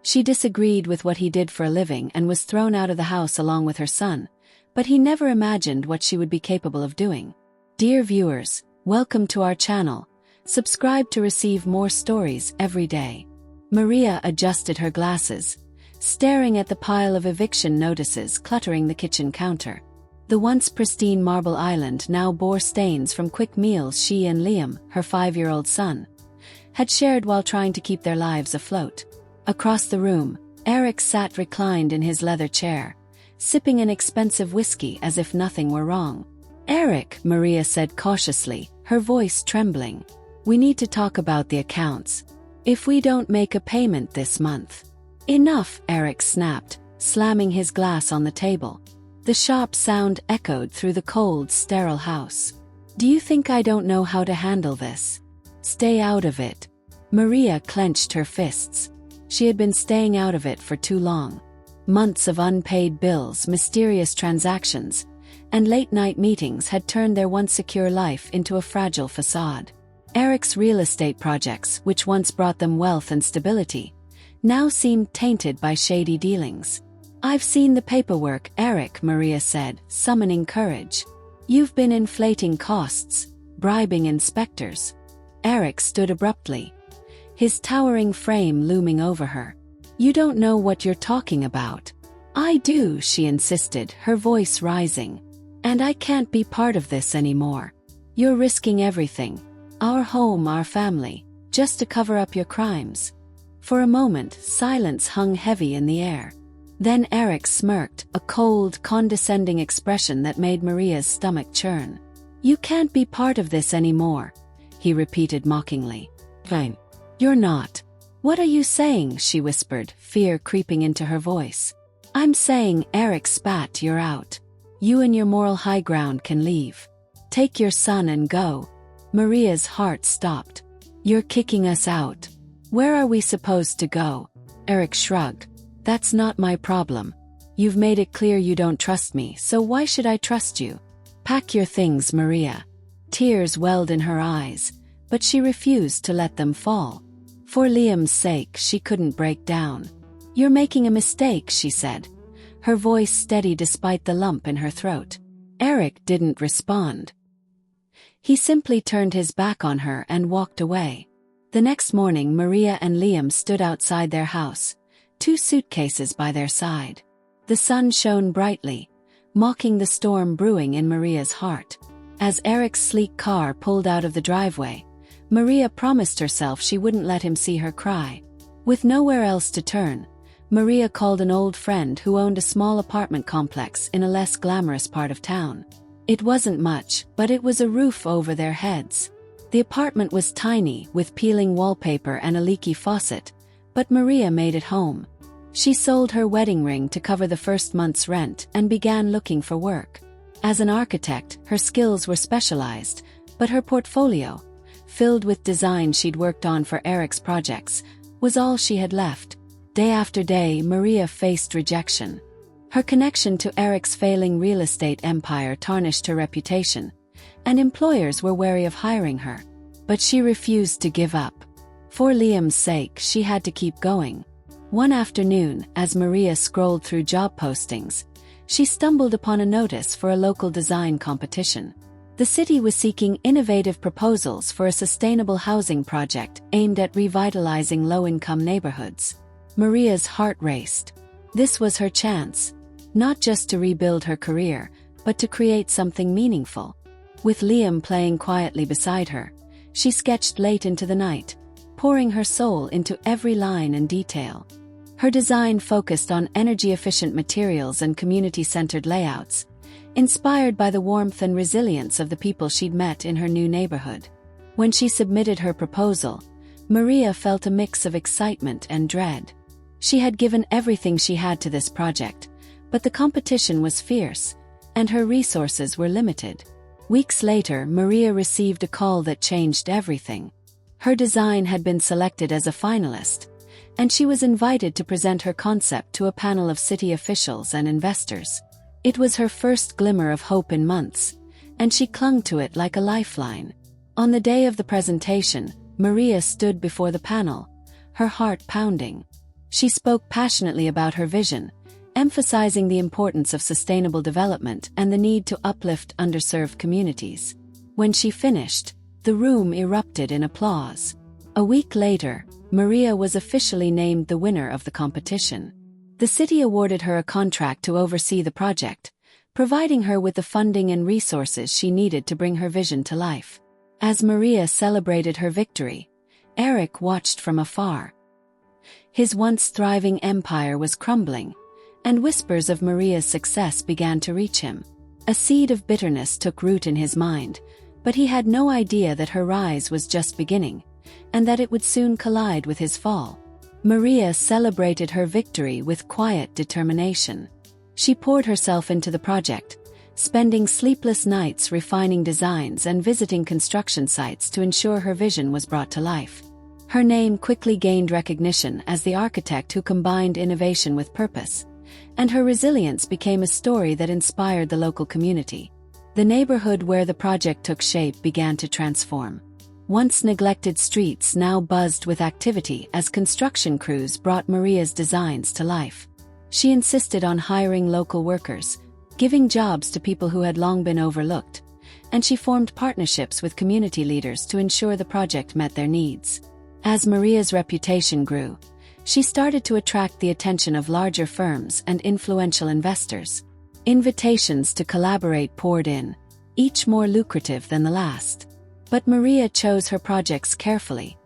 She disagreed with what he did for a living and was thrown out of the house along with her son, but he never imagined what she would be capable of doing. Dear viewers, welcome to our channel. Subscribe to receive more stories every day. Maria adjusted her glasses, staring at the pile of eviction notices cluttering the kitchen counter. The once pristine marble island now bore stains from quick meals she and Liam, her 5-year-old son, had shared while trying to keep their lives afloat. Across the room, Eric sat reclined in his leather chair, sipping an expensive whiskey as if nothing were wrong. "Eric," Maria said cautiously, her voice trembling, "we need to talk about the accounts. If we don't make a payment this month..." "Enough," Eric snapped, slamming his glass on the table. The sharp sound echoed through the cold, sterile house. "Do you think I don't know how to handle this? Stay out of it." Maria clenched her fists. She had been staying out of it for too long. Months of unpaid bills, mysterious transactions, and late-night meetings had turned their once secure life into a fragile facade. Eric's real estate projects, which once brought them wealth and stability, now seemed tainted by shady dealings. "I've seen the paperwork, Eric," Maria said, summoning courage. "You've been inflating costs, bribing inspectors." Eric stood abruptly, his towering frame looming over her. "You don't know what you're talking about." "I do," she insisted, her voice rising. "And I can't be part of this anymore. You're risking everything. Our home, our family, just to cover up your crimes." For a moment, silence hung heavy in the air. Then Eric smirked, a cold, condescending expression that made Maria's stomach churn. "You can't be part of this anymore," he repeated mockingly. "Fine. You're not." "What are you saying?" she whispered, fear creeping into her voice. "I'm saying," Eric spat, "you're out. You and your moral high ground can leave. Take your son and go." Maria's heart stopped. "You're kicking us out. Where are we supposed to go?" Eric shrugged. "That's not my problem. You've made it clear you don't trust me, so why should I trust you? Pack your things, Maria." Tears welled in her eyes, but she refused to let them fall. For Liam's sake, she couldn't break down. "You're making a mistake," she said, her voice steady despite the lump in her throat. Eric didn't respond. He simply turned his back on her and walked away. The next morning, Maria and Liam stood outside their house, 2 suitcases by their side. The sun shone brightly, mocking the storm brewing in Maria's heart. As Eric's sleek car pulled out of the driveway, Maria promised herself she wouldn't let him see her cry. With nowhere else to turn, Maria called an old friend who owned a small apartment complex in a less glamorous part of town. It wasn't much, but it was a roof over their heads. The apartment was tiny, with peeling wallpaper and a leaky faucet, but Maria made it home. She sold her wedding ring to cover the first month's rent and began looking for work. As an architect, her skills were specialized, but her portfolio, filled with designs she'd worked on for Eric's projects, was all she had left. Day after day, Maria faced rejection. Her connection to Eric's failing real estate empire tarnished her reputation, and employers were wary of hiring her. But she refused to give up. For Liam's sake, she had to keep going. One afternoon, as Maria scrolled through job postings, she stumbled upon a notice for a local design competition. The city was seeking innovative proposals for a sustainable housing project aimed at revitalizing low-income neighborhoods. Maria's heart raced. This was her chance, not just to rebuild her career, but to create something meaningful. With Liam playing quietly beside her, she sketched late into the night, pouring her soul into every line and detail. Her design focused on energy-efficient materials and community-centered layouts, inspired by the warmth and resilience of the people she'd met in her new neighborhood. When she submitted her proposal, Maria felt a mix of excitement and dread. She had given everything she had to this project, but the competition was fierce, and her resources were limited. Weeks later, Maria received a call that changed everything. Her design had been selected as a finalist, and she was invited to present her concept to a panel of city officials and investors. It was her first glimmer of hope in months, and she clung to it like a lifeline. On the day of the presentation, Maria stood before the panel, her heart pounding. She spoke passionately about her vision, emphasizing the importance of sustainable development and the need to uplift underserved communities. When she finished, the room erupted in applause. A week later, Maria was officially named the winner of the competition. The city awarded her a contract to oversee the project, providing her with the funding and resources she needed to bring her vision to life. As Maria celebrated her victory, Eric watched from afar. His once thriving empire was crumbling, and whispers of Maria's success began to reach him. A seed of bitterness took root in his mind, but he had no idea that her rise was just beginning, and that it would soon collide with his fall. Maria celebrated her victory with quiet determination. She poured herself into the project, spending sleepless nights refining designs and visiting construction sites to ensure her vision was brought to life. Her name quickly gained recognition as the architect who combined innovation with purpose, and her resilience became a story that inspired the local community. The neighborhood where the project took shape began to transform. Once neglected streets now buzzed with activity as construction crews brought Maria's designs to life. She insisted on hiring local workers, giving jobs to people who had long been overlooked, and she formed partnerships with community leaders to ensure the project met their needs. As Maria's reputation grew, she started to attract the attention of larger firms and influential investors. Invitations to collaborate poured in, each more lucrative than the last. But Maria chose her projects carefully,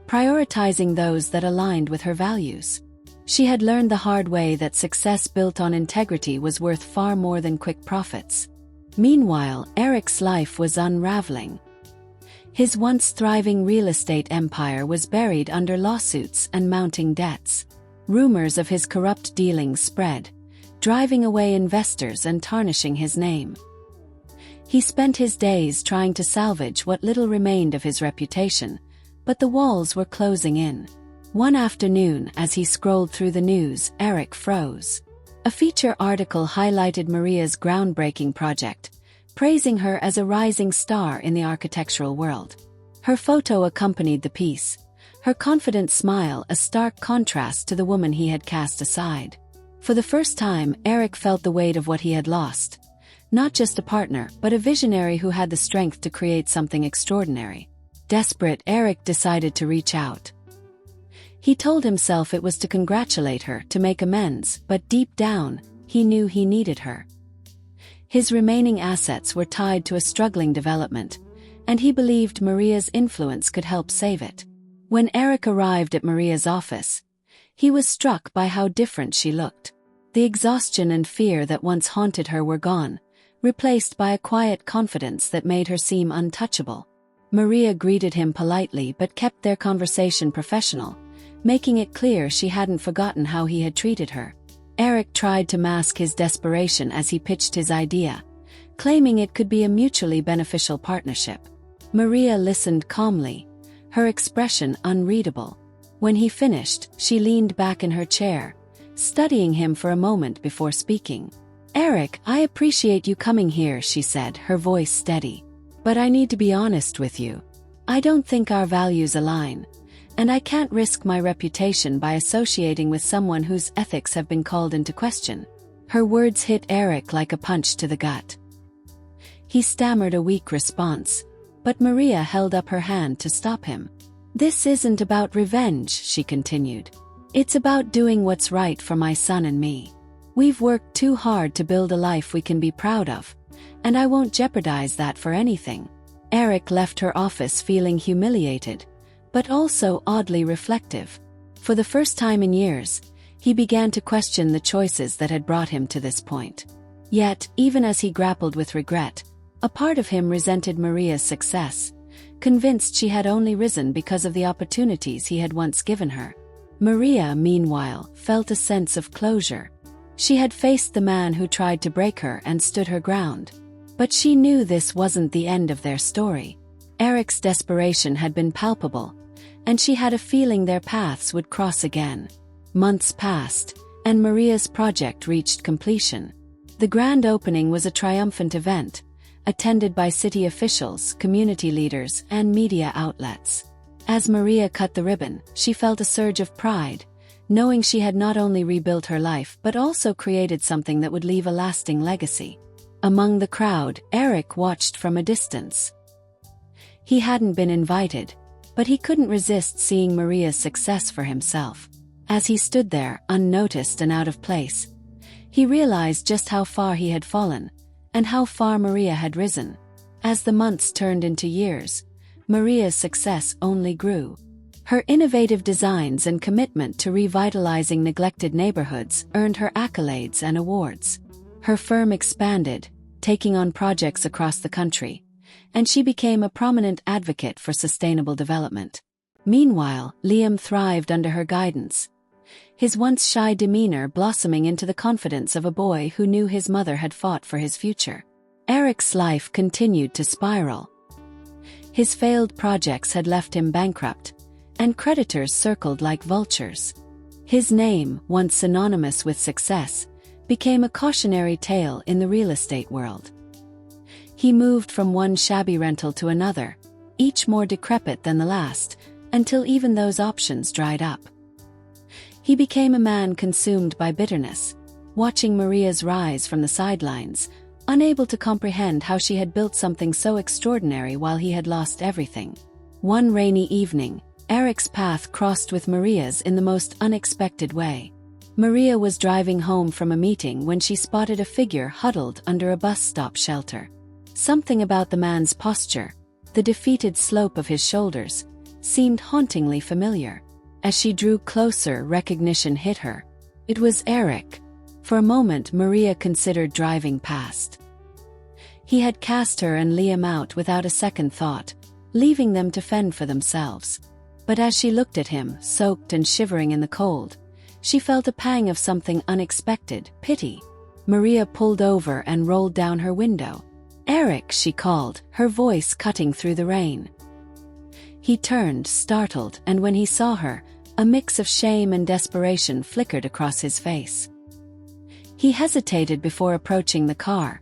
prioritizing those that aligned with her values. She had learned the hard way that success built on integrity was worth far more than quick profits. Meanwhile, Eric's life was unraveling. His once thriving real estate empire was buried under lawsuits and mounting debts. Rumors of his corrupt dealings spread, driving away investors and tarnishing his name. He spent his days trying to salvage what little remained of his reputation, but the walls were closing in. One afternoon, as he scrolled through the news, Eric froze. A feature article highlighted Maria's groundbreaking project, praising her as a rising star in the architectural world. Her photo accompanied the piece, her confident smile a stark contrast to the woman he had cast aside. For the first time, Eric felt the weight of what he had lost. Not just a partner, but a visionary who had the strength to create something extraordinary. Desperate, Eric decided to reach out. He told himself it was to congratulate her, to make amends, but deep down, he knew he needed her. His remaining assets were tied to a struggling development, and he believed Maria's influence could help save it. When Eric arrived at Maria's office, he was struck by how different she looked. The exhaustion and fear that once haunted her were gone, replaced by a quiet confidence that made her seem untouchable. Maria greeted him politely but kept their conversation professional, making it clear she hadn't forgotten how he had treated her. Eric tried to mask his desperation as he pitched his idea, claiming it could be a mutually beneficial partnership. Maria listened calmly, her expression unreadable. When he finished, she leaned back in her chair, studying him for a moment before speaking. "Eric, I appreciate you coming here," she said, her voice steady. "But I need to be honest with you. I don't think our values align, and I can't risk my reputation by associating with someone whose ethics have been called into question." Her words hit Eric like a punch to the gut. He stammered a weak response, but Maria held up her hand to stop him. "This isn't about revenge," she continued. "It's about doing what's right for my son and me. We've worked too hard to build a life we can be proud of, and I won't jeopardize that for anything." Eric left her office feeling humiliated, but also oddly reflective. For the first time in years, he began to question the choices that had brought him to this point. Yet, even as he grappled with regret, a part of him resented Maria's success, convinced she had only risen because of the opportunities he had once given her. Maria, meanwhile, felt a sense of closure. She had faced the man who tried to break her and stood her ground. But she knew this wasn't the end of their story. Eric's desperation had been palpable, and she had a feeling their paths would cross again. Months passed, and Maria's project reached completion. The grand opening was a triumphant event, attended by city officials, community leaders, and media outlets. As Maria cut the ribbon, she felt a surge of pride, knowing she had not only rebuilt her life but also created something that would leave a lasting legacy. Among the crowd, Eric watched from a distance. He hadn't been invited, but he couldn't resist seeing Maria's success for himself. As he stood there, unnoticed and out of place, he realized just how far he had fallen, and how far Maria had risen. As the months turned into years, Maria's success only grew. Her innovative designs and commitment to revitalizing neglected neighborhoods earned her accolades and awards. Her firm expanded, taking on projects across the country, and she became a prominent advocate for sustainable development. Meanwhile, Liam thrived under her guidance, his once shy demeanor blossoming into the confidence of a boy who knew his mother had fought for his future. Eric's life continued to spiral. His failed projects had left him bankrupt, and creditors circled like vultures. His name, once synonymous with success, became a cautionary tale in the real estate world. He moved from one shabby rental to another, each more decrepit than the last, until even those options dried up. He became a man consumed by bitterness, watching Maria's rise from the sidelines, unable to comprehend how she had built something so extraordinary while he had lost everything. One rainy evening, Eric's path crossed with Maria's in the most unexpected way. Maria was driving home from a meeting when she spotted a figure huddled under a bus stop shelter. Something about the man's posture, the defeated slope of his shoulders, seemed hauntingly familiar. As she drew closer, recognition hit her. It was Eric. For a moment, Maria considered driving past. He had cast her and Liam out without a second thought, leaving them to fend for themselves. But as she looked at him, soaked and shivering in the cold, she felt a pang of something unexpected, pity. Maria pulled over and rolled down her window. "Eric," she called, her voice cutting through the rain. He turned, startled, and when he saw her, a mix of shame and desperation flickered across his face. He hesitated before approaching the car,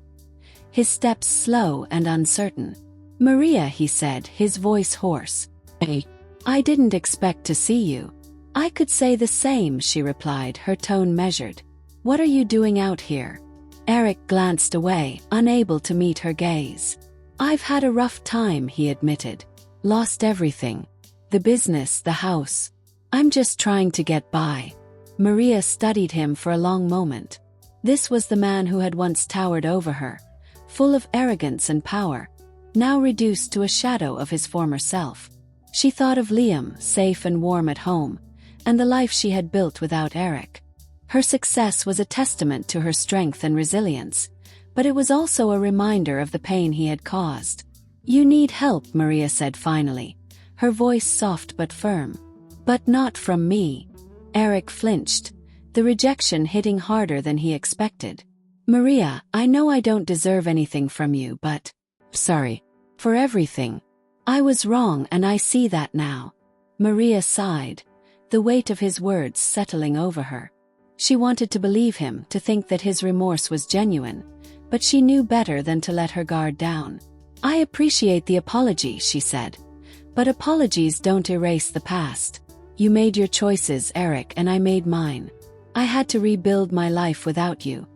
his steps slow and uncertain. "Maria," he said, his voice hoarse. "Hey, I didn't expect to see you." "I could say the same," she replied, her tone measured. "What are you doing out here?" Eric glanced away, unable to meet her gaze. "I've had a rough time," he admitted. "Lost everything. The business, the house. I'm just trying to get by." Maria studied him for a long moment. This was the man who had once towered over her, full of arrogance and power, now reduced to a shadow of his former self. She thought of Liam, safe and warm at home, and the life she had built without Eric. Her success was a testament to her strength and resilience, but it was also a reminder of the pain he had caused. "You need help," Maria said finally, her voice soft but firm. "But not from me." Eric flinched, the rejection hitting harder than he expected. "Maria, I know I don't deserve anything from you, but sorry for everything. I was wrong and I see that now." Maria sighed, the weight of his words settling over her. She wanted to believe him, to think that his remorse was genuine, but she knew better than to let her guard down. "I appreciate the apology," she said, "but apologies don't erase the past. You made your choices, Eric, and I made mine. I had to rebuild my life without you,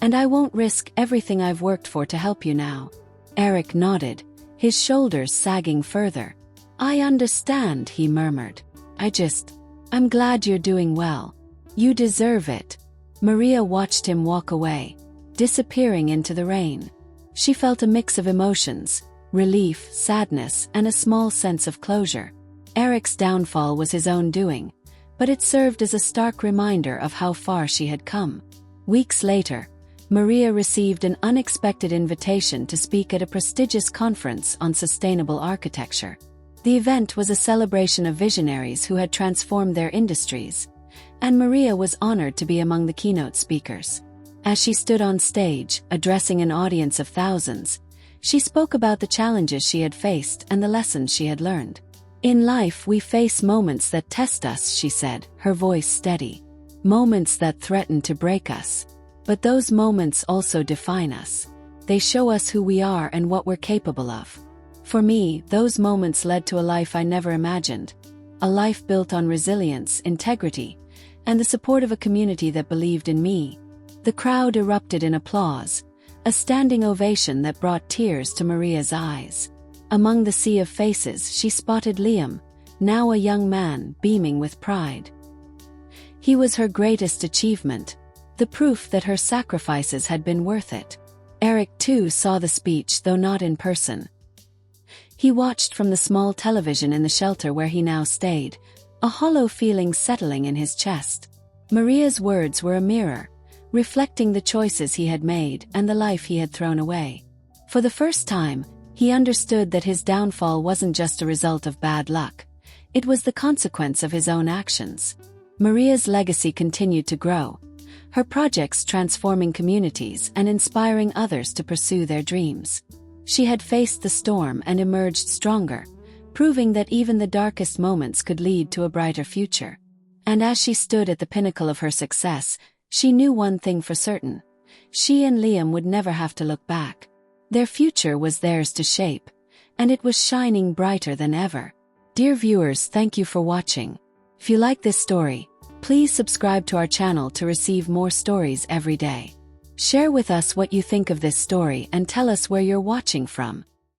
and I won't risk everything I've worked for to help you now." Eric nodded, his shoulders sagging further. "I understand," he murmured. I'm glad you're doing well. You deserve it." Maria watched him walk away, disappearing into the rain. She felt a mix of emotions, relief, sadness, and a small sense of closure. Eric's downfall was his own doing, but it served as a stark reminder of how far she had come. Weeks later, Maria received an unexpected invitation to speak at a prestigious conference on sustainable architecture. The event was a celebration of visionaries who had transformed their industries, and Maria was honored to be among the keynote speakers. As she stood on stage, addressing an audience of thousands, she spoke about the challenges she had faced and the lessons she had learned. "In life we face moments that test us," she said, her voice steady. "Moments that threaten to break us. But those moments also define us. They show us who we are and what we're capable of. For me, those moments led to a life I never imagined. A life built on resilience, integrity, and the support of a community that believed in me. The crowd erupted in applause, a standing ovation that brought tears to Maria's eyes. Among the sea of faces she spotted Liam, now a young man beaming with pride. He was her greatest achievement, the proof that her sacrifices had been worth it. Eric too saw the speech, though not in person. He watched from the small television in the shelter where he now stayed, a hollow feeling settling in his chest. Maria's words were a mirror, reflecting the choices he had made and the life he had thrown away. For the first time, he understood that his downfall wasn't just a result of bad luck. It was the consequence of his own actions. Maria's legacy continued to grow, her projects transforming communities and inspiring others to pursue their dreams. She had faced the storm and emerged stronger, proving that even the darkest moments could lead to a brighter future. And as she stood at the pinnacle of her success, she knew one thing for certain: she and Liam would never have to look back. Their future was theirs to shape, and it was shining brighter than ever. Dear viewers, thank you for watching. If you like this story, please subscribe to our channel to receive more stories every day. Share with us what you think of this story and tell us where you're watching from.